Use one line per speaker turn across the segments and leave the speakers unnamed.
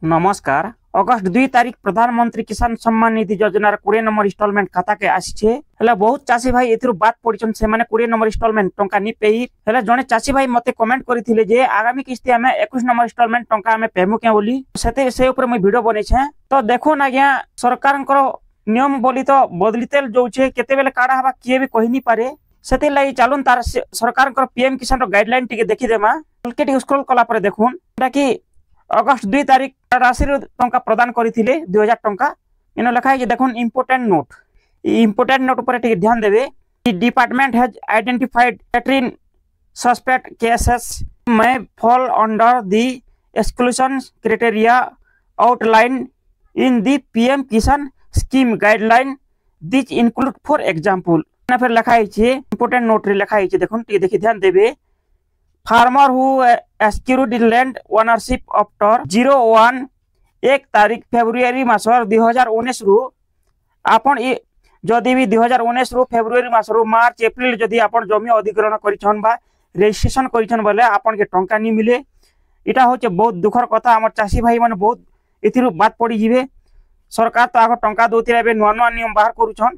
नमस्कार। अगस्त 2 तारीख प्रधानमंत्री किसान सम्मान निधि योजनार 20 नंबर इंस्टॉलमेंट खाता के आसीछे। हेला बहुत चासी भाई एथिरु बात पडिछन से माने 20 नंबर इंस्टॉलमेंट टंका नि पेई। हेला जने चासी भाई मते कमेंट करिथिले जे आगामी किस्ती हमें 21 नंबर इंस्टॉलमेंट टंका हमें पेमु के बोली से ऊपर मैं वीडियो बनै छे। तो देखो ना आज्ञा सरकारनकर नियम बोली तो बदलितेल जोछे केते बेले काडा हबा किए भी कहि नि पारे। सेते लागि चालुन तार सरकारनकर पीएम किसान रो गाइडलाइन टिके देखि देमा। हल्के टिके स्क्रॉल कला पर देखुन ताकि अगस्त 2 तारीख राशि टंका प्रदान करथिले 2000 टंका इनो लिखा है। देखुन इंपोर्टेंट नोट इंपोर्टेंट नोट पर टिके ध्यान देबे। Department has identified 18 suspect cases may fall under the exclusion criteria outlined in the PM Kisan scheme guideline. These include for example ना फिर लिखा है इंपोर्टेंट नोट रे लिखा है। देखुन टिके देखि ध्यान देबे। Farmer who acquired land ownership after 01 1 तारीख फेब्रुआरी मासर 2019 रु आपण जदि भी 2019 रु फेब्रुआरी मासर मार्च एप्रिल जदि आपण जमी अधिग्रहण करिछन बा रजिस्ट्रेशन करिछन बोले आपण के टंका नि मिले। इटा होचे बहुत दुखर कथा। हमर चासी भाई माने बहुत इथिरु बात पड़ी जिवे। सरकार तो आगो टंका दोतिरा बे नवा नवा नियम बाहर करूछन।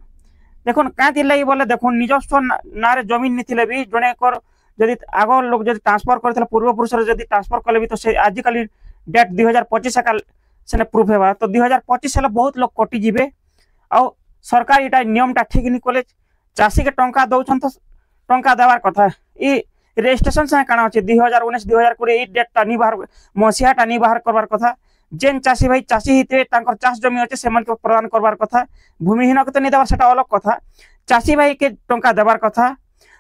देखुन का दिलाई बोले देखुन निजस्व नारे जमीन निथिले भी जने कर जदि आगो लोग जदि ट्रांसफर करथला पूर्व पुरुष जदि ट्रांसफर कले भी तो से आज काली डेट 2025 का सेने प्रूफ हेबा तो 2025 से बहुत लोग कटि जिवे। आ सरकार इटा नियम टा ठीक नि कले चासी के टंका दउछन तो टंका देवार कथा। ई रजिस्ट्रेशन से काना अछि 2019 2020 ई डेट टा नि बाहर मसिया टा नि बाहर करबार कथा। जेन चासी भाई चासी हिते तांकर चाष जमी अछि सेमन के प्रदान करबार कथा। भूमिहीन के तो नि देबार सेटा अलग कथा। चासी भाई के टंका देबार कथा।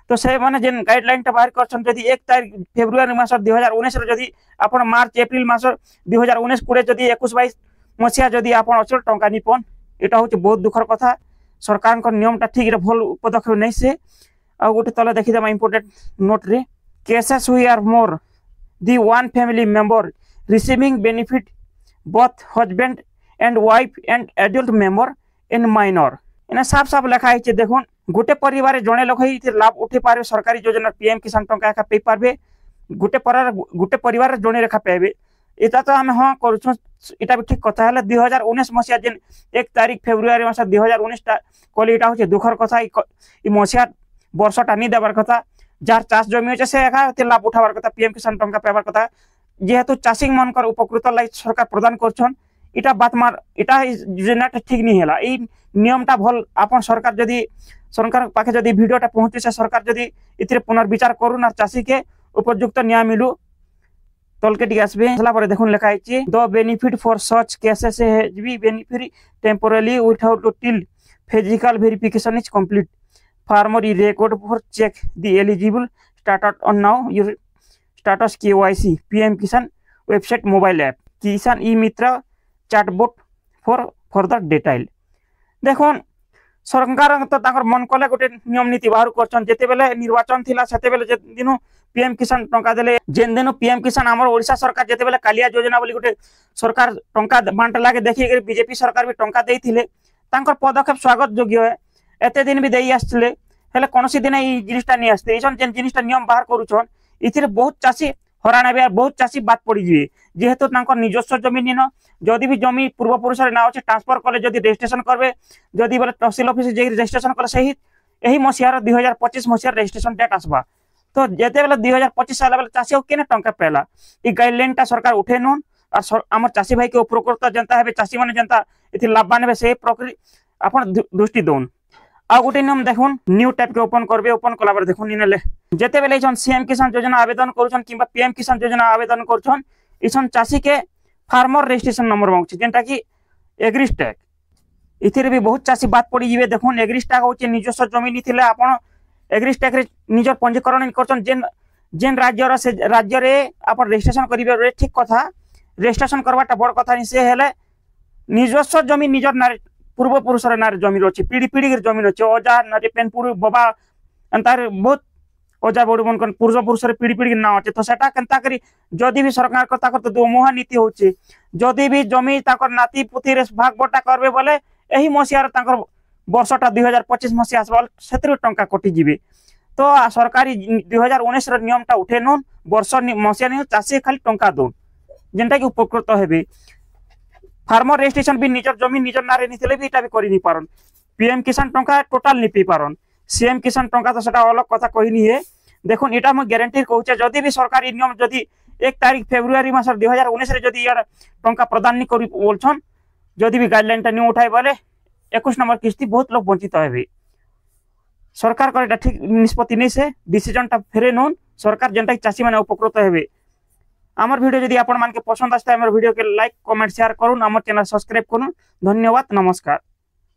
तो से माने जेन गाइडलाइन टा बाहर करछन जदि 1 तारीख फेब्रुआरी मास 2019 रे जदि आपण मार्च एप्रिल मास 2019 कुरे जदि 21 22 मसिया जदि आपण अचल टंका नि पन एटा होचे बहुत दुखर कथा। सरकार को नियम टा ठीक रे भल पदक्षेप नै से। आ गोटे तले देखि देमा इंपोर्टेंट नोट रे cases we are more the one family member receiving benefit both husband and wife and adult member in minor एना साफ साफ लिखा है। देखुन गोटे परिवार जड़े लोक लाभ उठे पारे सरकारी योजना पीएम किसान टंका एका पे पारबे। गोटे परिवार जड़े रेखा पेबे एटा तो आम हाँ कर इटा भी ठीक कथा है। 2019 मसीहा जेन 1 तारीख फेब्रुआरी मास 2019 कहले इटा होचे दुखर कथा। ई मसीहा वर्षटा नि देबार कथा। जार चाष जमी अच्छे से एका लाभ उठाबार कथा पीएम किसान टंका पेबार कथा। जेहेतु चाषी मनकर उपकृत लाग सरकार प्रदान करछन इटा बात मार इटा योजना ठीक नहीं हैला। ई नियमटा भल आपन सरकार जदि सरकार पाखे जदि वीडियोटा पहुंचे से सरकार जदि इथिरे पुनर्विचार करूना चाषी के उपयुक्त न्याय मिलू तलके टिके आसबे। हला पर देखुन लिखा है the benefit for such cases has be benefit temporarily without till physical verification is complete farmer e record for check the eligible start on now your status KYC PM Kisan website mobile app Kisan e Mitra chatbot for further detail. देखुन सरकार तो ताकर मन कले गोटे नियम नीति बाहर करछन। जेते बेले निर्वाचन थिला सेते बेले जे दिनो पीएम किसान टंका देले जेन दिनो पीएम किसान हमर ओडिशा सरकार जेते बेले कालिया योजना बोली गोटे सरकार टंका बांट लागे देखि के बीजेपी सरकार भी टंका देथिले तांकर पदक्षेप स्वागत योग्य है। एते दिन भी देई आछले हेले कोनोसी दिन ई जिनिसटा नि आस्ते एसन जेन जिनिसटा नियम बाहर करूछन इथिरे बहुत चासी हराना बे बहुत चासी बात पड़ी जिवे। जेहेतु तांकर निजस्व जमीन न जदि भी जमी पूर्व पुरुष ना अच्छे ट्रांसफर कले जदि रजिस्ट्रेशन करबे जदि बोले तहसील ऑफिस जे रजिस्ट्रेशन कले सही एही मसियार 2025 मसियार रजिस्ट्रेशन डेट आसबा। तो जेते बेले 2025 साल बेले चासी केने टंका पेला ई गाइडलाइन टा सरकार उठे नन और हमर चासी भाई के उपकृत जनता हेबे चासी माने जनता इथि लाभवान हेबे से प्रक्रिया आपण दृष्टि दोन। आ गोटे नियम देखुन न्यू टाइप के ओपन करबे ओपन कला पर देखुन इनेले जेते बेले छन सीएम किसान योजना आवेदन करूछन किबा पीएम किसान योजना आवेदन करूछन इसन चासी के फार्मर रजिस्ट्रेशन नंबर मांगछ जेंटा कि एग्रीस्टैक इथिरे भी बहुत चासी बात पड़ी जिवे। देखुन एग्रीस्टैक होचे निजस्व जमीन थिले आपण एग्रीस्टैक रे निजर पंजीकरण करछन जेन राज्य रे से राज्य रे आपण रजिस्ट्रेशन करिवे रे ठीक कथा। रजिस्ट्रेशन करवाटा बड़ कथा नि से हेले निजस्व जमीन निजर नारे पूर्व पुरुष नारे जमीन अच्छे पीढ़ी पीढ़ी जमीन अच्छे अजा नारे पेनपुर बाबा अंतार बहुत अजा बड़ मन पूर्व पुरुष पीढ़ी पीढ़ी ना अच्छे। तो सेटा केनता करी जदि भी सरकार को ताकर तो दोमुहा नीति होचे जदि भी जमी ताकर नाती पुथी रे भाग बटा करबे बोले एही मसियार ताकर वर्षटा 2025 मसिया आसबा सेतिर टंका कटि जिवे। तो सरकारी 2019 रो नियमटा उठे नन वर्ष मसिया नि चासी खाली टंका दोन जेनटा कि उपकृत हेबे। फार्मर रेजिस्ट्रेशन भी निजर जमीन निजर नारे निथिले भी एटा भी करि नि पारन। पीएम किसान टंका टोटाल नि पी पारन। सीएम किसान टंका तो सेटा अलग कथा कहिनी है। देखुन एटा म ग्यारंटी कहूचे जदि भी सरकारी नियम जदि 1 तारीख फेब्रुआरी मास 2019 रे जदि यार टंका प्रदान नि करि बोलछन जदि भी गाइडलाइन टा नि उठाई बोले 21 नंबर किस्ती बहुत लोग वंचित हेबे। सरकार को एटा ठीक निष्पत्ति नै से डिसीजन टा फेरे नोन सरकार जनता चासी माने उपकृत हेबे। आमर वीडियो जदि आपण मान के पसंद आस्ता हमर वीडियो के लाइक कमेंट शेयर करूँ, आमर चैनल सब्सक्राइब करूँ। धन्यवाद, नमस्कार।